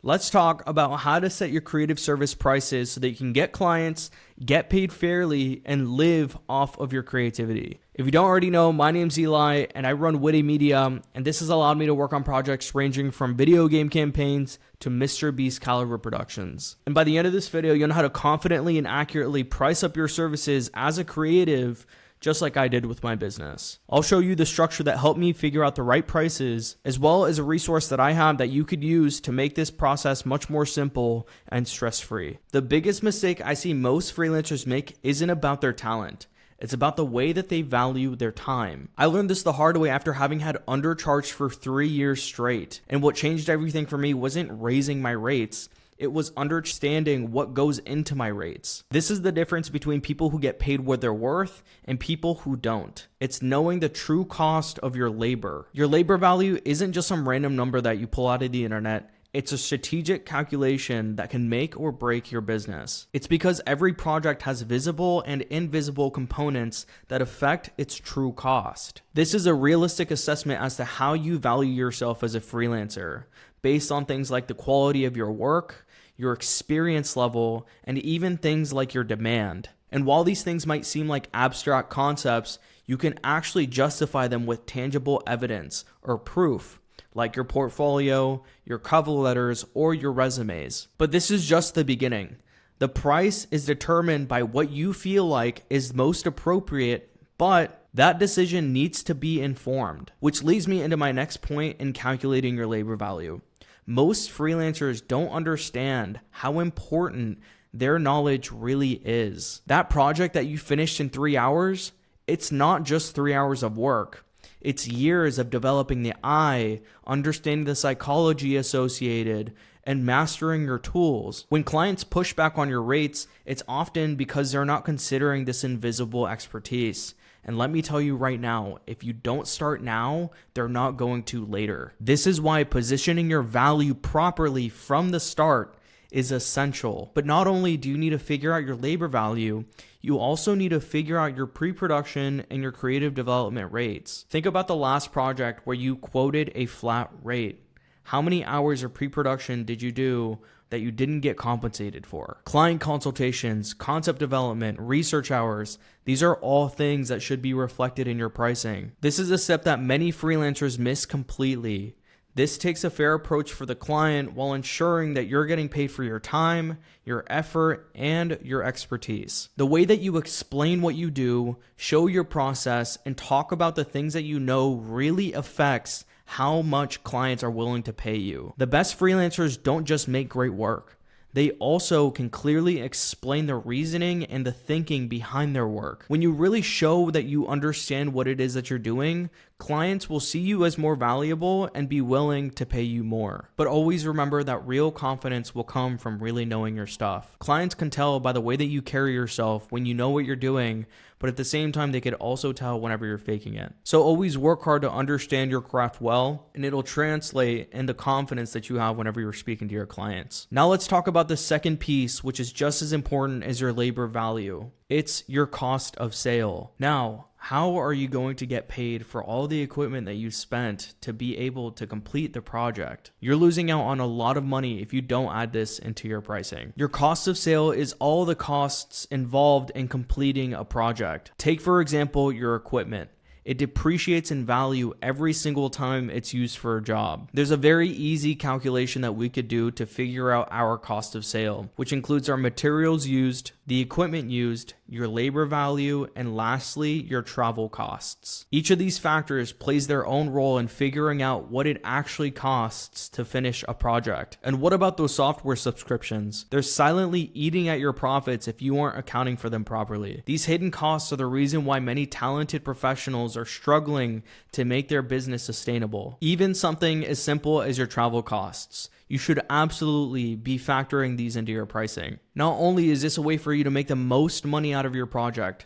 let's talk about how to set your creative service prices so that you can get clients, get paid fairly, and live off of your creativity. If you don't already know, my name's Eli and I run Witty Media, and this has allowed me to work on projects ranging from video game campaigns to Mr. Beast caliber productions. And by the end of this video, you'll know how to confidently and accurately price up your services as a creative, just like I did with my business. I'll show you the structure that helped me figure out the right prices, as well as a resource that I have that you could use to make this process much more simple and stress-free. The biggest mistake I see most freelancers make isn't about their talent. It's about the way that they value their time. I learned this the hard way after having had undercharged for 3 years straight. And what changed everything for me wasn't raising my rates. It was understanding what goes into my rates. This is the difference between people who get paid what they're worth and people who don't. It's knowing the true cost of your labor. Your labor value isn't just some random number that you pull out of the internet. It's a strategic calculation that can make or break your business. It's because every project has visible and invisible components that affect its true cost. This is a realistic assessment as to how you value yourself as a freelancer, based on things like the quality of your work, your experience level, and even things like your demand. And while these things might seem like abstract concepts, you can actually justify them with tangible evidence or proof, like your portfolio, your cover letters, or your resumes. But this is just the beginning. The price is determined by what you feel like is most appropriate, but that decision needs to be informed, which leads me into my next point in calculating your labor value. Most freelancers don't understand how important their knowledge really is. That project that you finished in 3 hours, it's not just 3 hours of work. It's years of developing the eye, understanding the psychology associated, and mastering your tools. When clients push back on your rates, it's often because they're not considering this invisible expertise. And let me tell you right now, if you don't start now, they're not going to later. This is why positioning your value properly from the start is essential. But not only do you need to figure out your labor value, you also need to figure out your pre-production and your creative development rates. Think about the last project where you quoted a flat rate. How many hours of pre-production did you do that you didn't get compensated for? Client consultations, concept development, research hours, these are all things that should be reflected in your pricing. This is a step that many freelancers miss completely. This takes a fair approach for the client while ensuring that you're getting paid for your time, your effort, and your expertise. The way that you explain what you do, show your process, and talk about the things that you know really affects how much clients are willing to pay you. The best freelancers don't just make great work. They also can clearly explain the reasoning and the thinking behind their work. When you really show that you understand what it is that you're doing, clients will see you as more valuable and be willing to pay you more. But always remember that real confidence will come from really knowing your stuff. Clients can tell by the way that you carry yourself when you know what you're doing, but at the same time, they could also tell whenever you're faking it. So always work hard to understand your craft well, and it'll translate in the confidence that you have whenever you're speaking to your clients. Now let's talk about the second piece, which is just as important as your labor value. It's your cost of sale. Now, how are you going to get paid for all the equipment that you spent to be able to complete the project? You're losing out on a lot of money if you don't add this into your pricing. Your cost of sale is all the costs involved in completing a project. Take, for example, your equipment. It depreciates in value every single time it's used for a job. There's a very easy calculation that we could do to figure out our cost of sale, which includes our materials used, the equipment used, your labor value, and lastly, your travel costs. Each of these factors plays their own role in figuring out what it actually costs to finish a project. And what about those software subscriptions? They're silently eating at your profits if you aren't accounting for them properly. These hidden costs are the reason why many talented professionals are struggling to make their business sustainable. Even something as simple as your travel costs. You should absolutely be factoring these into your pricing. Not only is this a way for you to make the most money out of your project,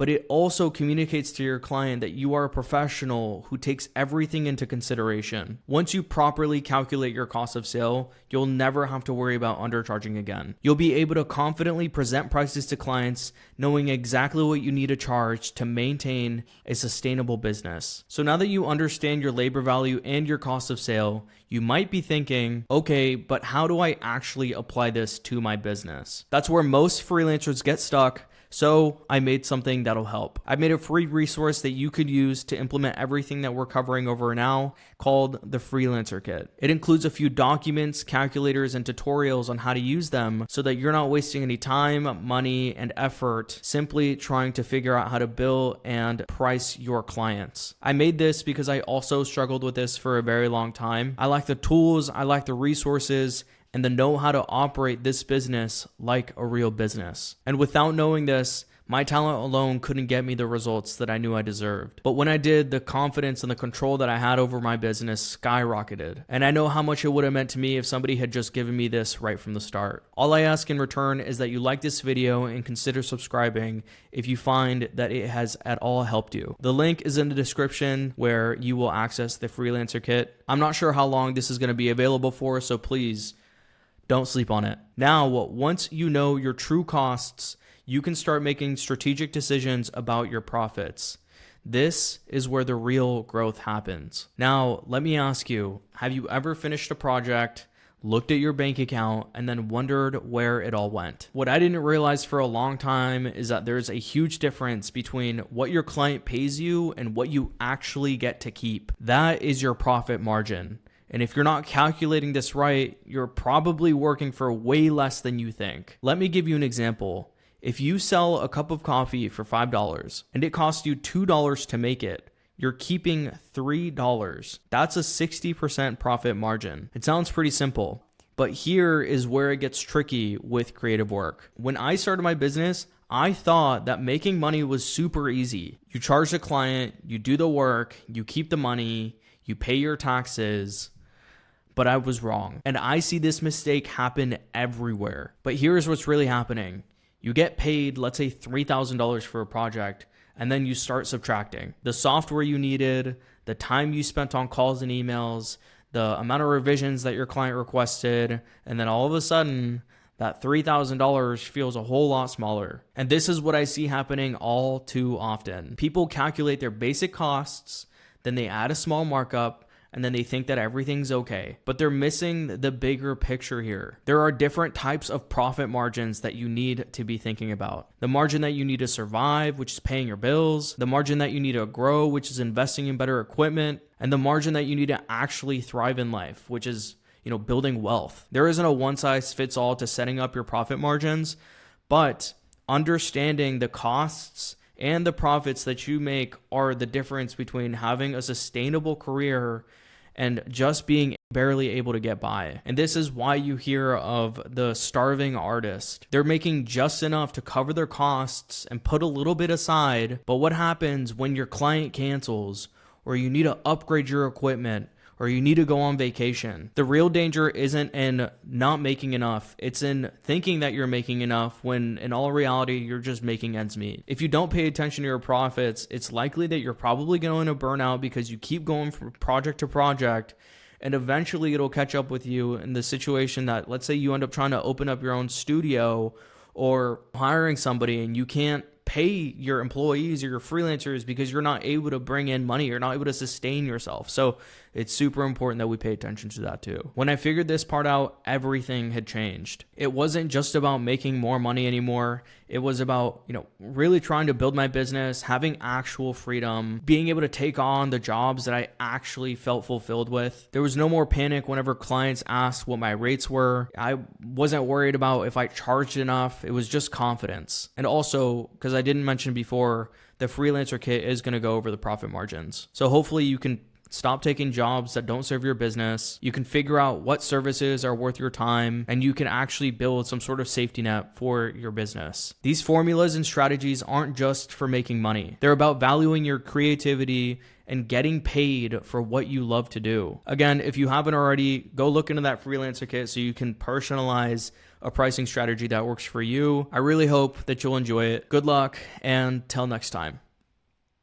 but it also communicates to your client that you are a professional who takes everything into consideration. Once you properly calculate your cost of sale, you'll never have to worry about undercharging again. You'll be able to confidently present prices to clients, knowing exactly what you need to charge to maintain a sustainable business. So now that you understand your labor value and your cost of sale, you might be thinking, okay, but how do I actually apply this to my business? That's where most freelancers get stuck. So I made something that'll help. I made a free resource that you could use to implement everything that we're covering over now called the Freelancer Kit. It includes a few documents, calculators, and tutorials on how to use them so that you're not wasting any time, money, and effort simply trying to figure out how to bill and price your clients. I made this because I also struggled with this for a very long time. I like the tools, I like the resources, and to know how to operate this business like a real business. And without knowing this, my talent alone couldn't get me the results that I knew I deserved. But when I did, the confidence and the control that I had over my business skyrocketed. And I know how much it would have meant to me if somebody had just given me this right from the start. All I ask in return is that you like this video and consider subscribing if you find that it has at all helped you. The link is in the description where you will access the Freelancer Kit. I'm not sure how long this is going to be available for, so please don't sleep on it. Now, once you know your true costs, you can start making strategic decisions about your profits. This is where the real growth happens. Now, let me ask you, have you ever finished a project, looked at your bank account, and then wondered where it all went? What I didn't realize for a long time is that there's a huge difference between what your client pays you and what you actually get to keep. That is your profit margin. And if you're not calculating this right, you're probably working for way less than you think. Let me give you an example. If you sell a cup of coffee for $5 and it costs you $2 to make it, you're keeping $3. That's a 60% profit margin. It sounds pretty simple, but here is where it gets tricky with creative work. When I started my business, I thought that making money was super easy. You charge the client, you do the work, you keep the money, you pay your taxes. But I was wrong. And I see this mistake happen everywhere. But here's what's really happening. You get paid, let's say $3,000 for a project, and then you start subtracting the software you needed, the time you spent on calls and emails, the amount of revisions that your client requested, and then all of a sudden, that $3,000 feels a whole lot smaller. And this is what I see happening all too often. People calculate their basic costs, then they add a small markup, and then they think that everything's okay. But they're missing the bigger picture here. There are different types of profit margins that you need to be thinking about. The margin that you need to survive, which is paying your bills. The margin that you need to grow, which is investing in better equipment. And the margin that you need to actually thrive in life, which is, building wealth. There isn't a one size fits all to setting up your profit margins, but understanding the costs and the profits that you make are the difference between having a sustainable career and just being barely able to get by. And this is why you hear of the starving artist. They're making just enough to cover their costs and put a little bit aside. But what happens when your client cancels, or you need to upgrade your equipment, or you need to go on vacation? The real danger isn't in not making enough. It's in thinking that you're making enough when in all reality, you're just making ends meet. If you don't pay attention to your profits, it's likely that you're probably going to burn out because you keep going from project to project, and eventually it'll catch up with you in the situation that, let's say you end up trying to open up your own studio or hiring somebody and you can't pay your employees or your freelancers because you're not able to bring in money. You're not able to sustain yourself. So it's super important that we pay attention to that too. When I figured this part out, everything had changed. It wasn't just about making more money anymore. It was about, really trying to build my business, having actual freedom, being able to take on the jobs that I actually felt fulfilled with. There was no more panic whenever clients asked what my rates were. I wasn't worried about if I charged enough. It was just confidence. And also, because I didn't mention before, the Freelancer Kit is going to go over the profit margins. So hopefully you can stop taking jobs that don't serve your business. You can figure out what services are worth your time, and you can actually build some sort of safety net for your business. These formulas and strategies aren't just for making money. They're about valuing your creativity and getting paid for what you love to do. Again, if you haven't already, go look into that freelancer kit so you can personalize a pricing strategy that works for you. I really hope that you'll enjoy it. Good luck, and till next time.